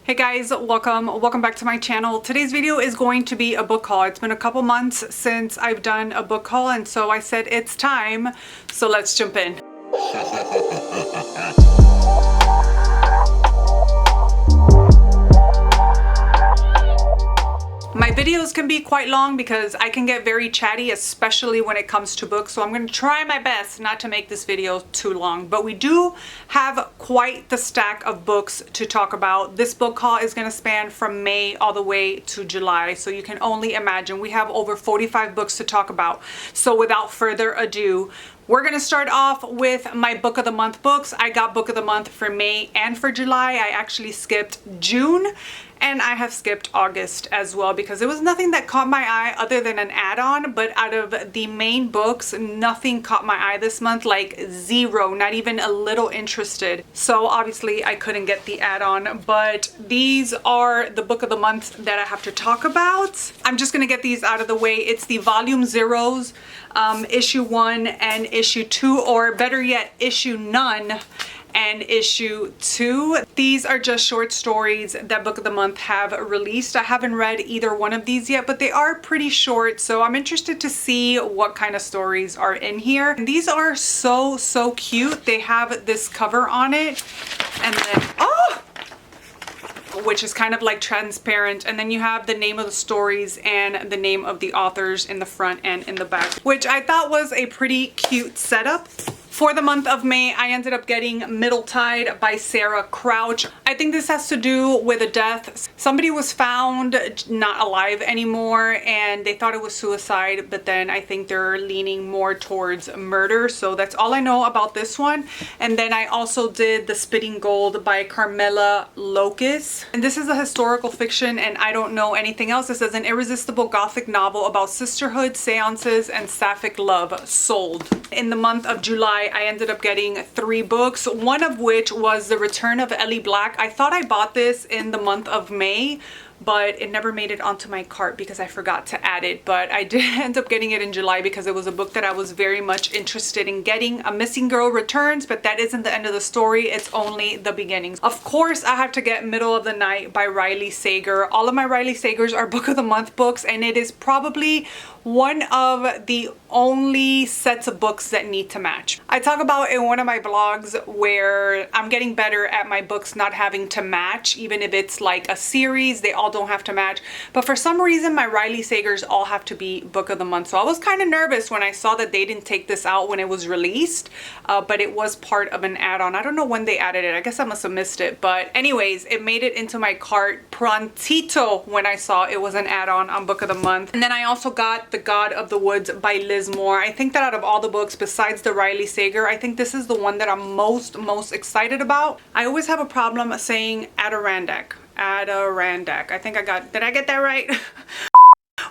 Hey guys, welcome back to my channel. Today's video is going to be a book haul. It's been a couple months since I've done a book haul, and so I said it's time. So let's jump in. My videos can be quite long because I can get very chatty, especially when it comes to books. So I'm going to try my best not to make this video too long. But we do have quite the stack of books to talk about. This book haul is going to span from May all the way to July. So you can only imagine we have over 45 books to talk about. So without further ado, we're going to start off with my book of the month books. I got book of the month for May and for July. I actually skipped June and I have skipped August as well because there was nothing that caught my eye other than an add-on. But out of the main books, nothing caught my eye this month, like zero, not even a little interested. So obviously I couldn't get the add-on, but these are the book of the month that I have to talk about. I'm just going to get these out of the way. It's the volume zeros, issue 1 and issue 2, or better yet, issue none and issue 2. These are just short stories that book of the month have released. I haven't read either one of these yet, but they are pretty short, so I'm interested to see what kind of stories are in here. And these are so cute. They have this cover on it, and then which is kind of like transparent, and then you have the name of the stories and the name of the authors in the front and in the back, which I thought was a pretty cute setup. For the month of May, I ended up getting Middletide by Sarah Crouch. I think this has to do with a death. Somebody was found not alive anymore and they thought it was suicide, but then I think they're leaning more towards murder. So that's all I know about this one. And then I also did The Spitting Gold by Carmela Locus. And this is a historical fiction and I don't know anything else. This is an irresistible gothic novel about sisterhood, seances, and sapphic love. Sold. In the month of July, I ended up getting 3 books, one of which was The Return of Ellie Black. I thought I bought this in the month of May, but it never made it onto my cart because I forgot to add it. But I did end up getting it in July because it was a book that I was very much interested in getting. A Missing Girl returns, but that isn't the end of the story. It's only the beginnings. Of course, I have to get Middle of the Night by Riley Sager. All of my Riley Sagers are book of the month books, and it is probably one of the only sets of books that need to match. I talk about in one of my vlogs where I'm getting better at my books not having to match, even if it's like a series, they all don't have to match. But for some reason, my Riley Sagers all have to be book of the month. So I was kind of nervous when I saw that they didn't take this out when it was released, but it was part of an add-on. I don't know when they added it. I guess I must have missed it. But anyways, it made it into my cart prontito when I saw it was an add-on on book of the month. And then I also got The God of the Woods by Liz Moore. I think that out of all the books besides the Riley Sager, I think this is the one that I'm most excited about. I always have a problem saying Adirondack. Adirondack. I think did I get that right?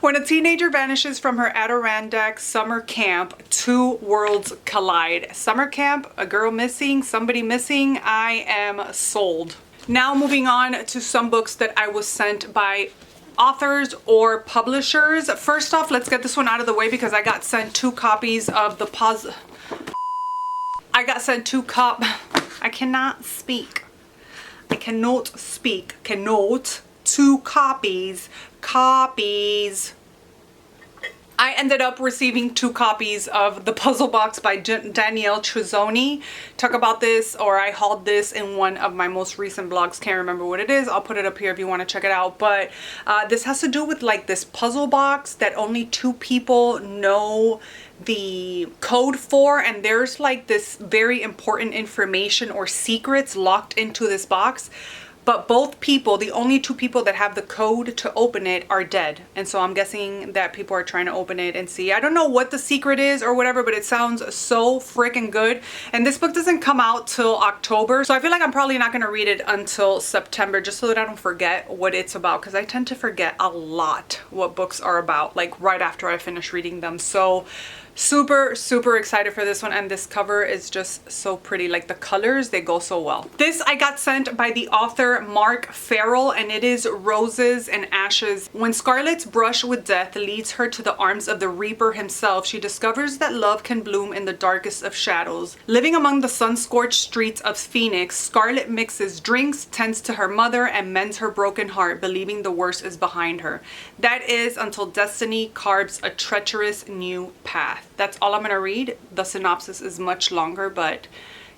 When a teenager vanishes from her Adirondack summer camp, 2 worlds collide. Summer camp, a girl missing, somebody missing. I am sold. Now moving on to some books that I was sent by authors or publishers. First off, let's get this one out of the way because I got sent 2 copies of the I cannot speak. 2 copies. I ended up receiving 2 copies of The Puzzle Box by Danielle Truzzoni. Talk about this, or I hauled this in one of my most recent vlogs. Can't remember what it is. I'll put it up here if you want to check it out. But this has to do with like this puzzle box that only 2 people know the code for, and there's like this very important information or secrets locked into this box. But both people, the only 2 people that have the code to open it, are dead. And so I'm guessing that people are trying to open it and see. I don't know what the secret is or whatever, but it sounds so freaking good. And this book doesn't come out till October. So I feel like I'm probably not going to read it until September, just so that I don't forget what it's about. Because I tend to forget a lot what books are about, like right after I finish reading them. So Super, super excited for this one, and this cover is just so pretty. Like the colors, they go so well. This I got sent by the author Mark Farrell, and it is Roses and Ashes. When Scarlet's brush with death leads her to the arms of the Reaper himself, she discovers that love can bloom in the darkest of shadows. Living among the sun-scorched streets of Phoenix, Scarlet mixes drinks, tends to her mother, and mends her broken heart, believing the worst is behind her. That is until destiny carves a treacherous new path. That's all I'm gonna read. The synopsis is much longer, but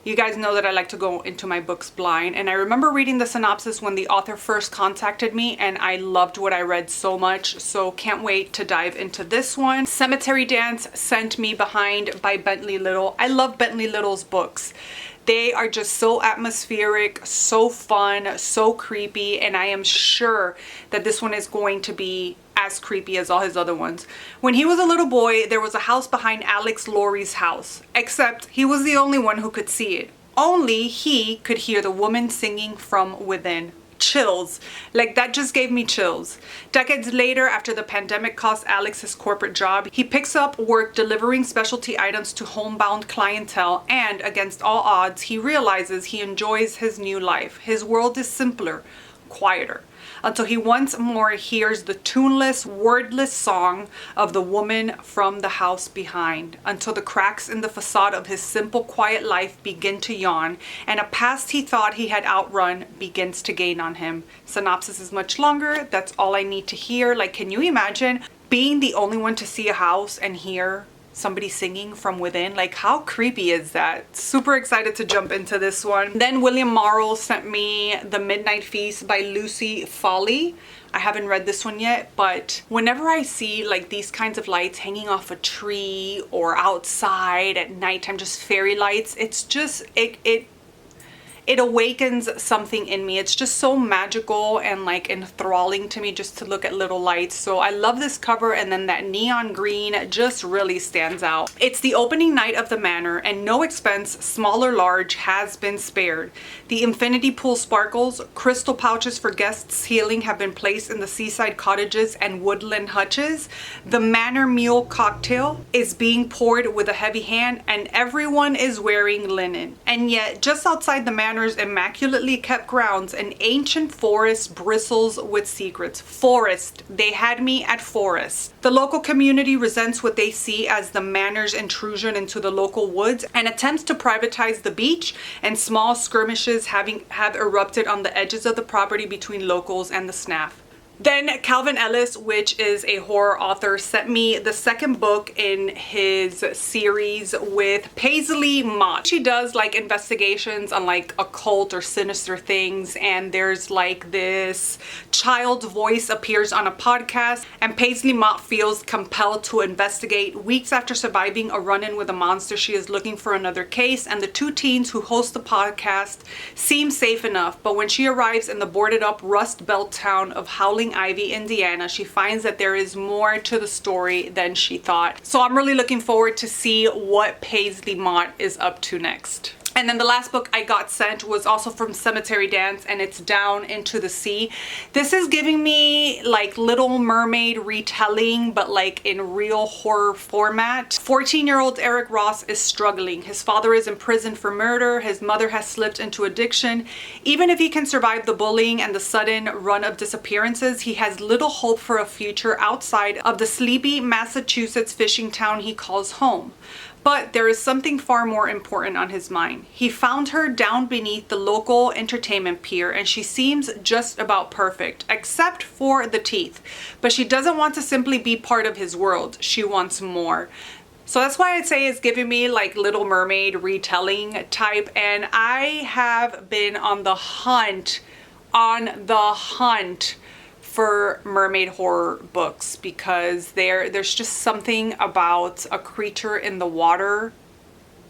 you guys know that I like to go into my books blind. And I remember reading the synopsis when the author first contacted me, and I loved what I read so much. So can't wait to dive into this one. Cemetery Dance sent me Behind by Bentley Little. I love Bentley Little's books. They are just so atmospheric, so fun, so creepy, and I am sure that this one is going to be as creepy as all his other ones. When he was a little boy, there was a house behind Alex Laurie's house, except he was the only one who could see it. Only he could hear the woman singing from within. Chills. Like, that just gave me chills. Decades later, after the pandemic cost Alex his corporate job, he picks up work delivering specialty items to homebound clientele, and against all odds, he realizes he enjoys his new life. His world is simpler, quieter, until he once more hears the tuneless, wordless song of the woman from the house behind, until the cracks in the facade of his simple, quiet life begin to yawn, and a past he thought he had outrun begins to gain on him. Synopsis is much longer. That's all I need to hear. Like, can you imagine being the only one to see a house and hear somebody singing from within? Like, how creepy is that? Super excited to jump into this one. Then William Morrow sent me The Midnight Feast by Lucy Foley. I haven't read this one yet, but whenever I see like these kinds of lights hanging off a tree or outside at nighttime, just fairy lights, it's just it awakens something in me. It's just so magical and like enthralling to me just to look at little lights. So I love this cover, and then that neon green just really stands out. It's the opening night of the manor, and no expense, small or large, has been spared. The infinity pool sparkles, crystal pouches for guests' healing have been placed in the seaside cottages and woodland hutches. The manor mule cocktail is being poured with a heavy hand, and everyone is wearing linen. And yet, just outside the manor's immaculately kept grounds, an ancient forest bristles with secrets. Forest. They had me at forest. The local community resents what they see as the manor's intrusion into the local woods, and attempts to privatize the beach, and small skirmishes have erupted on the edges of the property between locals and the snaff. Then Calvin Ellis, which is a horror author, sent me the second book in his series with Paisley Mott. She does like investigations on like occult or sinister things, and there's like this child's voice appears on a podcast, and Paisley Mott feels compelled to investigate. Weeks after surviving a run-in with a monster, she is looking for another case, and the two teens who host the podcast seem safe enough, but when she arrives in the boarded up Rust Belt town of Howling Ivy, Indiana, she finds that there is more to the story than she thought. So I'm really looking forward to see what Paisley Mott is up to next. And then the last book I got sent was also from Cemetery Dance, and it's Down into the Sea. This is giving me like Little Mermaid retelling, but like in real horror format. 14-year-old Eric Ross is struggling. His father is in prison for murder. His mother has slipped into addiction. Even if he can survive the bullying and the sudden run of disappearances, he has little hope for a future outside of the sleepy Massachusetts fishing town he calls home. But there is something far more important on his mind. He found her down beneath the local entertainment pier, and she seems just about perfect, except for the teeth. But she doesn't want to simply be part of his world. She wants more. So that's why I'd say it's giving me like Little Mermaid retelling type, and I have been on the hunt for mermaid horror books, because there's just something about a creature in the water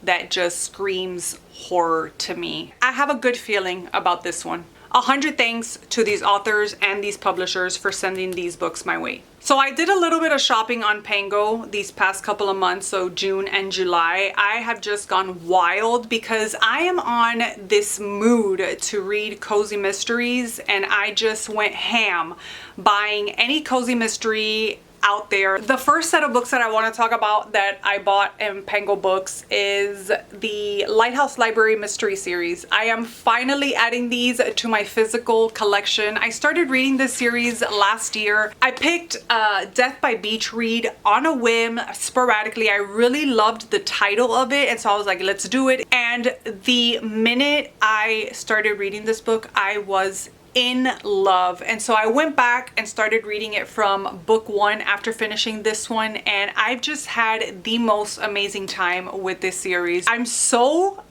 that just screams horror to me. I have a good feeling about this one. 100 thanks to these authors and these publishers for sending these books my way. So I did a little bit of shopping on Pango these past couple of months, so June and July. I have just gone wild because I am on this mood to read cozy mysteries, and I just went ham buying any cozy mystery out there. The first set of books that I want to talk about that I bought in Pango Books is the Lighthouse Library Mystery Series. I am finally adding these to my physical collection. I started reading this series last year. I picked Death by Beach Read on a whim, sporadically. I really loved the title of it, and so I was like, let's do it. And the minute I started reading this book, I was in love, and so I went back and started reading it from book 1 after finishing this one, and I've just had the most amazing time with this series. I'm so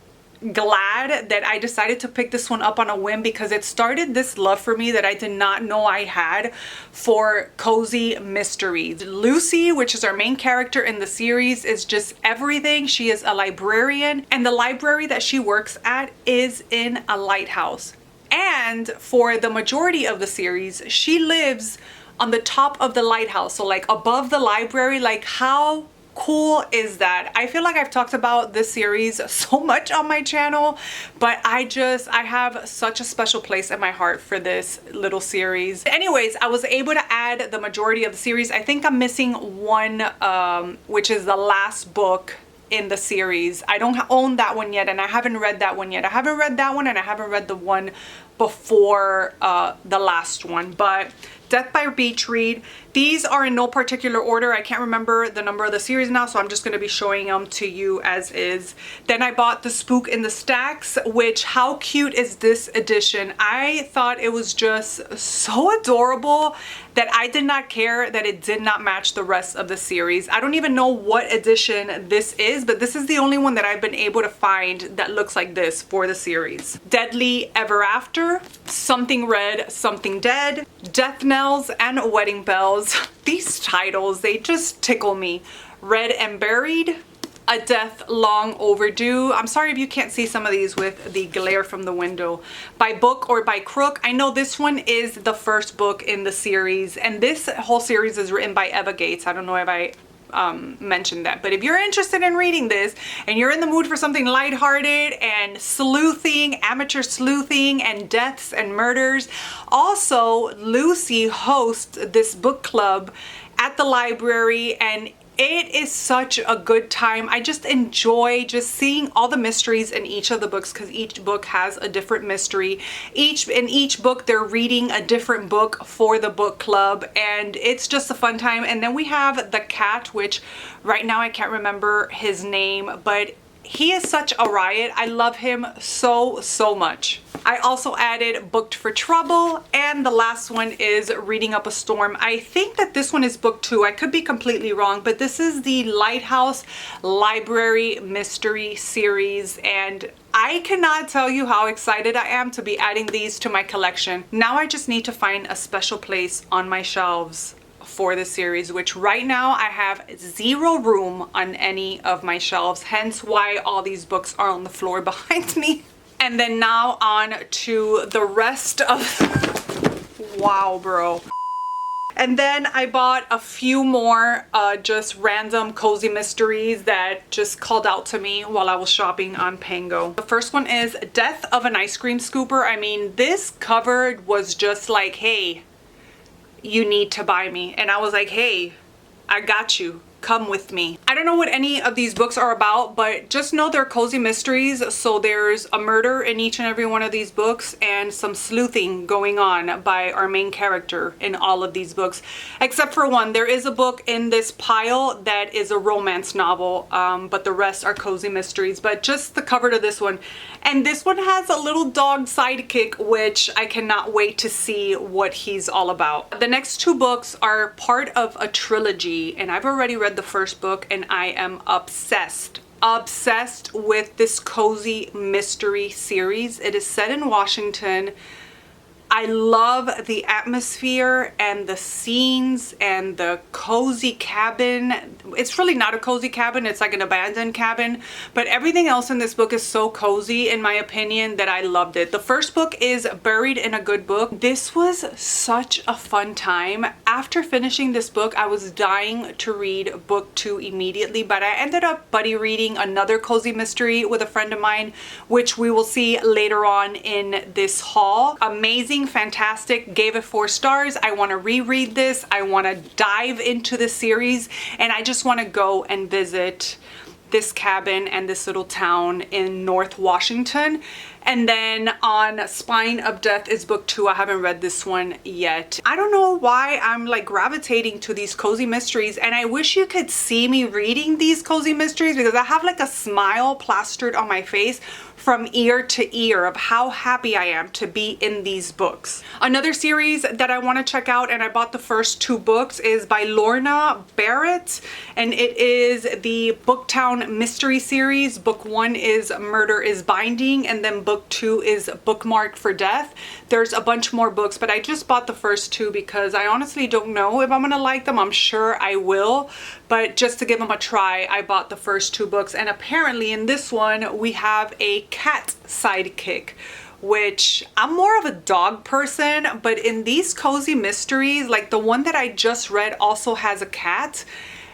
glad that I decided to pick this one up on a whim, because it started this love for me that I did not know I had for cozy mysteries. Lucy, which is our main character in the series, is just everything. She is a librarian, and the library that she works at is in a lighthouse. And for the majority of the series, she lives on the top of the lighthouse, so like above the library. Like, how cool is that? I feel like I've talked about this series so much on my channel, but I have such a special place in my heart for this little series. Anyways, I was able to add the majority of the series. I think I'm missing one, which is the last book in the series. I don't own that one yet, and I haven't read that one yet. I haven't read that one, and I haven't read the one before the last one. But Death by Beach Read, these are in no particular order. I can't remember the number of the series now, so I'm just going to be showing them to you as is. Then I bought The Spook in the Stacks, which, how cute is this edition? I thought it was just so adorable that I did not care that it did not match the rest of the series. I don't even know what edition this is, but this is the only one that I've been able to find that looks like this for the series. Deadly Ever After, Something Red, Something Dead, Death Knells, and Wedding Bells. These titles, they just tickle me. Read and Buried, A Death Long Overdue. I'm sorry if you can't see some of these with the glare from the window. By Book or by Crook. I know this one is the first book in the series, and this whole series is written by Eva Gates. I don't know if I mentioned that, but if you're interested in reading this and you're in the mood for something lighthearted and sleuthing, amateur sleuthing, and deaths and murders, also Lucy hosts this book club at the library, and it is such a good time. I just enjoy just seeing all the mysteries in each of the books, because each book has a different mystery. In each book, they're reading a different book for the book club, and it's just a fun time. And then we have the cat, which right now I can't remember his name, but he is such a riot. I love him so much. I also added Booked for Trouble, and the last one is Reading Up a Storm. I think that this one is book 2. I could be completely wrong, but this is the Lighthouse Library Mystery Series, and I cannot tell you how excited I am to be adding these to my collection. Now I just need to find a special place on my shelves for the series, which right now I have 0 room on any of my shelves, hence why all these books are on the floor behind me. And then now on to the rest of wow, bro. And then I bought a few more just random cozy mysteries that just called out to me while I was shopping on Pango. The first one is Death of an Ice Cream Scooper. I mean, this cover was just like, hey, you need to buy me. And I was like, hey, I got you. Come with me. I don't know what any of these books are about, but just know they're cozy mysteries. So there's a murder in each and every one of these books, and some sleuthing going on by our main character in all of these books. Except for one. There is a book in this pile that is a romance novel, but the rest are cozy mysteries. But just the cover to this one. And this one has a little dog sidekick, which I cannot wait to see what he's all about. The next 2 books are part of a trilogy, and I've already read the first book, and I am obsessed with this cozy mystery series. It is set in Washington. I love the atmosphere and the scenes and the cozy cabin. It's really not a cozy cabin, it's like an abandoned cabin, but everything else in this book is so cozy, in my opinion, that I loved it. The first book is Buried in a Good Book. This was such a fun time. After finishing this book, I was dying to read book 2 immediately, but I ended up buddy reading another cozy mystery with a friend of mine, which we will see later on in this haul. Amazing amazing, fantastic, gave it 4 stars. I want to reread this. I want to dive into the series, and I just want to go and visit this cabin and this little town in North Washington. And then on Spine of Death is book 2. I haven't read this one yet. I don't know why I'm like gravitating to these cozy mysteries, and I wish you could see me reading these cozy mysteries because I have like a smile plastered on my face from ear to ear of how happy I am to be in these books. Another series that I want to check out, and I bought the first 2 books, is by Lorna Barrett, and it is the Booktown Mystery Series. Book 1 is Murder is Binding, and then book 2 is Bookmarked for Death. There's a bunch more books, but I just bought the first 2 because I honestly don't know if I'm gonna like them. I'm sure I will, but just to give them a try, I bought the first 2 books. And apparently in this one, we have a cat sidekick, which I'm more of a dog person, but in these cozy mysteries, like the one that I just read also has a cat.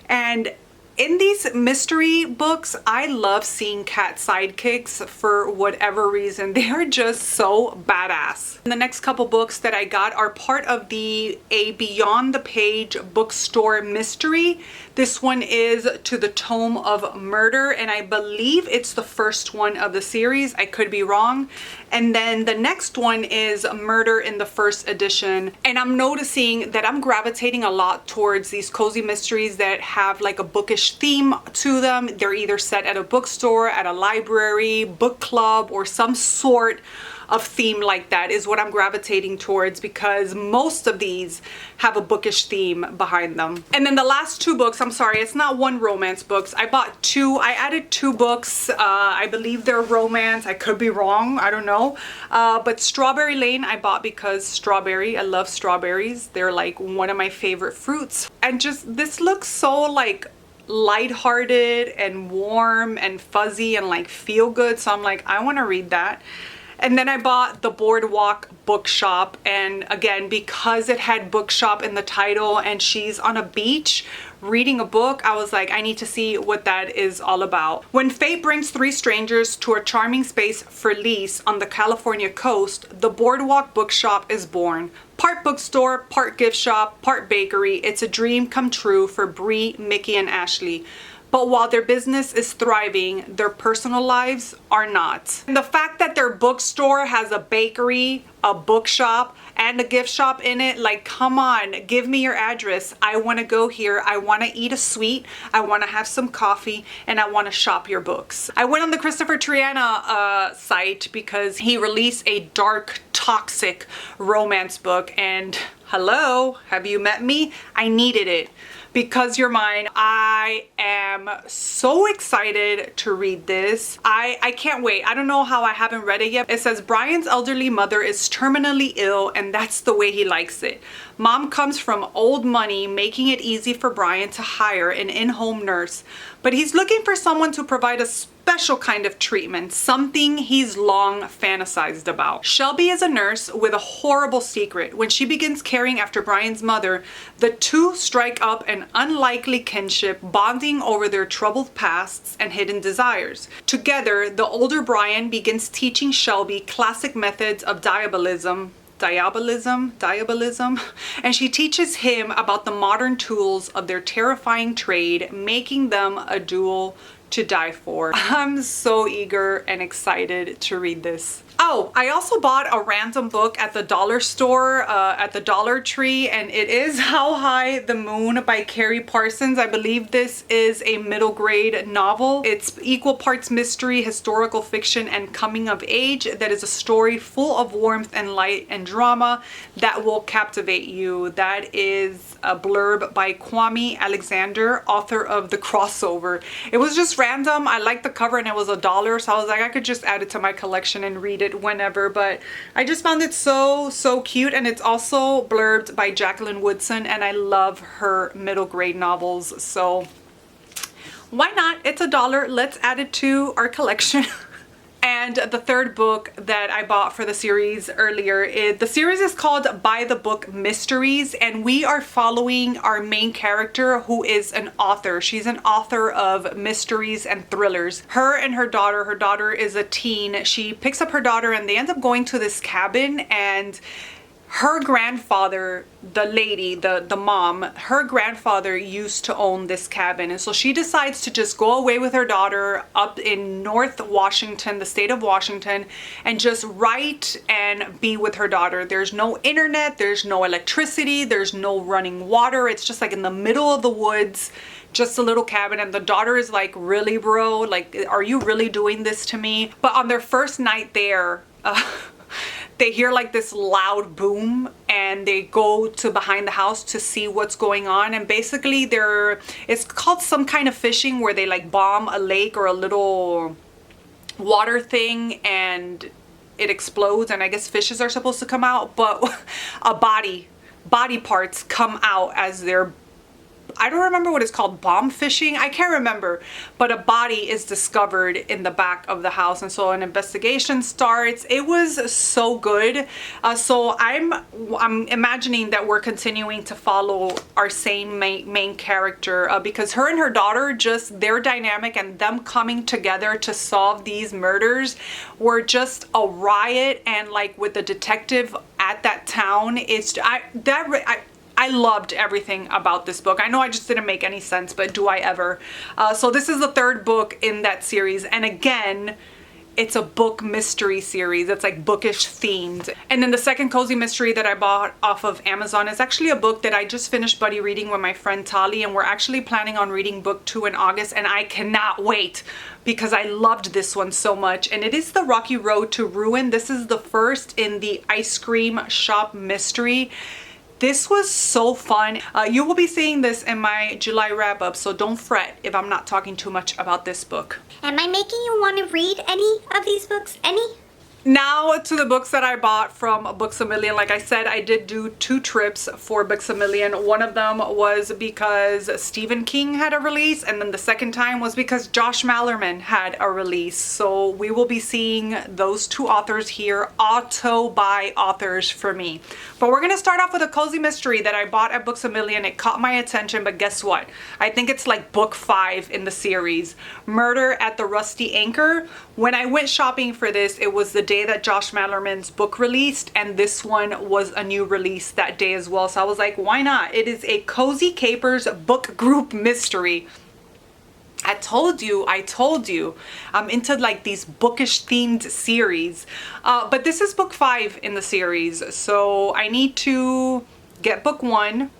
And in these mystery books, I love seeing cat sidekicks for whatever reason. They are just so badass. And the next couple books that I got are part of a Beyond the Page bookstore mystery. This one is To the Tome of Murder, and I believe it's the first one of the series. I could be wrong. And then the next one is Murder in the First Edition. And I'm noticing that I'm gravitating a lot towards these cozy mysteries that have like a bookish theme to them. They're either set at a bookstore, at a library, book club, or some sort of theme like that is what I'm gravitating towards, because most of these have a bookish theme behind them. And then the last 2 books, I'm sorry, it's not 1 romance books. I bought 2, I added 2 books. I believe they're romance. I could be wrong, I don't know. But Strawberry Lane I bought because I love strawberries. They're like one of my favorite fruits. And just, this looks so like lighthearted and warm and fuzzy and like feel good. So I'm like, I want to read that. And then I bought The Boardwalk Bookshop, and again, because it had bookshop in the title and she's on a beach reading a book, I was like, I need to see what that is all about. When fate brings 3 strangers to a charming space for lease on the California coast, the Boardwalk Bookshop is born. Part bookstore, part gift shop, part bakery. It's a dream come true for Bree, Mickey, and Ashley. But while their business is thriving, their personal lives are not. And the fact that their bookstore has a bakery, a bookshop, and a gift shop in it, like, come on, give me your address. I want to go here. I want to eat a sweet. I want to have some coffee, and I want to shop your books. I went on the Christopher Triana site because he released a dark, toxic romance book, and hello, have you met me? I needed it. Because You're Mine. I am so excited to read this. I can't wait. I don't know how I haven't read it yet. It says Brian's elderly mother is terminally ill, and that's the way he likes it. Mom comes from old money, making it easy for Brian to hire an in-home nurse, but he's looking for someone to provide a special kind of treatment, something he's long fantasized about. Shelby is a nurse with a horrible secret. When she begins caring after Brian's mother, the two strike up an unlikely kinship, bonding over their troubled pasts and hidden desires. Together, the older Brian begins teaching Shelby classic methods of diabolism, and she teaches him about the modern tools of their terrifying trade, making them a duel to die for. I'm so eager and excited to read this. Oh, I also bought a random book at the dollar store, at the Dollar Tree, and it is How High the Moon by Carrie Parsons. I believe this is a middle grade novel. It's equal parts mystery, historical fiction, and coming of age. That is a story full of warmth and light and drama that will captivate you. That is a blurb by Kwame Alexander, author of The Crossover. It was just random. I liked the cover and it was $1, so I was like, I could just add it to my collection and read it whenever, but I just found it so cute. And it's also blurbed by Jacqueline Woodson, and I love her middle grade novels, so why not? It's $1. Let's add it to our collection. And the third book that I bought for the series earlier, the series is called By the Book Mysteries, and we are following our main character, who is an author. She's an author of mysteries and thrillers. Her and her daughter is a teen. She picks up her daughter and they end up going to this cabin, and her grandfather, the lady, the mom, her grandfather used to own this cabin. And so she decides to just go away with her daughter up in North Washington, the state of Washington, and just write and be with her daughter. There's no internet, there's no electricity, there's no running water. It's just like in the middle of the woods, just a little cabin. And the daughter is like, really, bro? Like, are you really doing this to me? But on their first night there, they hear like this loud boom, and they go to behind the house to see what's going on. And basically it's called some kind of fishing, where they like bomb a lake or a little water thing and it explodes, and I guess fishes are supposed to come out, but a body parts come out as they're, I don't remember what it's called, bomb fishing, I can't remember, but a body is discovered in the back of the house. And so an investigation starts. It was so good. So I'm imagining that we're continuing to follow our same main character, because her and her daughter, just their dynamic and them coming together to solve these murders were just a riot. And like with the detective at that town, I loved everything about this book. I know I just didn't make any sense, but do I ever? So this is the third book in that series. And again, it's a book mystery series. It's like bookish themed. And then the second cozy mystery that I bought off of Amazon is actually a book that I just finished buddy reading with my friend Tali. And we're actually planning on reading book 2 in August. And I cannot wait, because I loved this one so much. And it is The Rocky Road to Ruin. This is the first in the ice cream shop mystery. This was so fun. You will be seeing this in my July wrap-up, so don't fret if I'm not talking too much about this book. Am I making you want to read any of these books? Any? Now to the books that I bought from Books A Million. Like I said, I did do 2 trips for Books A Million. One of them was because Stephen King had a release, and then the second time was because Josh Malerman had a release. So we will be seeing those 2 authors here, auto-buy authors for me. But we're gonna start off with a cozy mystery that I bought at Books A Million. It caught my attention, but guess what? I think it's like book 5 in the series, Murder at the Rusty Anchor. When I went shopping for this, it was the day that Josh Malerman's book released, and this one was a new release that day as well. So I was like, why not? It is a Cozy Capers book group mystery. I told you, I'm into like these bookish themed series. But this is book 5 in the series. So I need to get book 1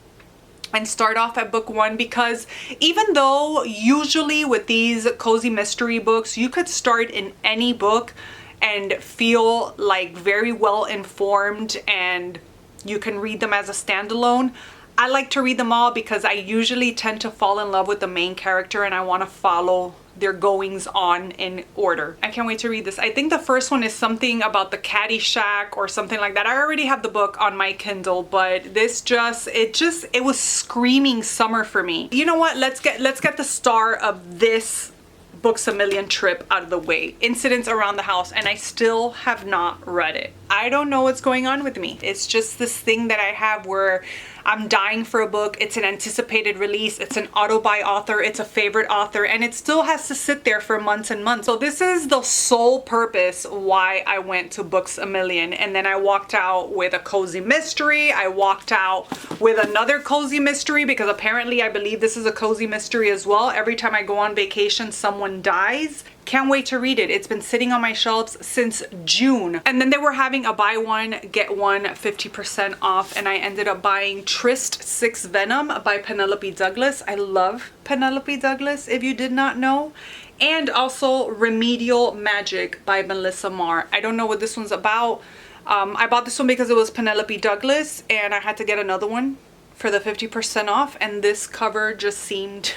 and start off at book 1, because even though usually with these cozy mystery books, you could start in any book and feel like very well informed and you can read them as a standalone, I like to read them all because I usually tend to fall in love with the main character and I want to follow their goings on in order. I can't wait to read this. I think the first one is something about the Caddyshack or something like that. I already have the book on my Kindle, but this it was screaming summer for me. You know what? Let's get the star of this Books A Million trip out of the way. Incidents Around the House, and I still have not read it. I don't know what's going on with me. It's just this thing that I have where I'm dying for a book. It's an anticipated release. It's an auto-buy author. It's a favorite author, and it still has to sit there for months and months. So this is the sole purpose why I went to Books A Million. And then I walked out with a cozy mystery. I walked out with another cozy mystery because apparently I believe this is a cozy mystery as well. Every time I go on vacation, someone dies. Can't wait to read it. It's been sitting on my shelves since June. And then they were having a buy one, get one 50% off, and I ended up buying Tryst 6 Venom by Penelope Douglas. I love Penelope Douglas, if you did not know. And also Remedial Magic by Melissa Marr. I don't know what this one's about. I bought this one because it was Penelope Douglas and I had to get another one for the 50% off, and this cover just seemed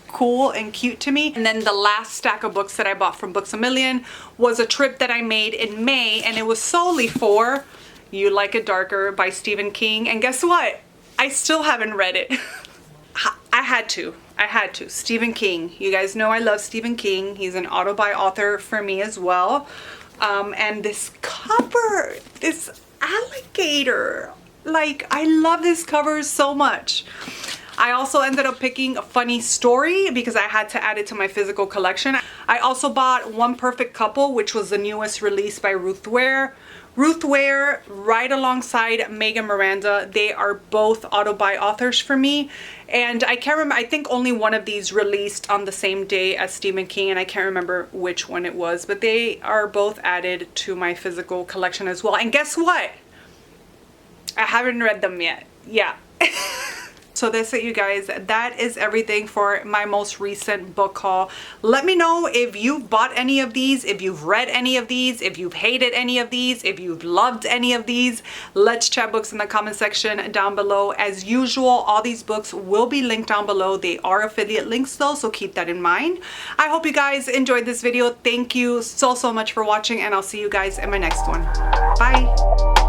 cool and cute to me. And then the last stack of books that I bought from Books A Million was a trip that I made in May, and it was solely for You Like It Darker by Stephen King. And guess what? I still haven't read it. I had to. Stephen King. You guys know I love Stephen King. He's an auto-buy author for me as well. And this cover, this alligator, like, I love this cover so much. I also ended up picking a Funny Story because I had to add it to my physical collection. I also bought One Perfect Couple, which was the newest release by Ruth Ware. Ruth Ware right alongside Megan Miranda. They are both auto-buy authors for me. And I can't remember, I think only one of these released on the same day as Stephen King, and I can't remember which one it was, but they are both added to my physical collection as well. And guess what? I haven't read them yet. Yeah. So that's it, you guys. That is everything for my most recent book haul. Let me know if you've bought any of these, if you've read any of these, if you've hated any of these, if you've loved any of these. Let's chat books in the comment section down below. As usual, all these books will be linked down below. They are affiliate links though, so keep that in mind. I hope you guys enjoyed this video. Thank you so much for watching, and I'll see you guys in my next one. Bye.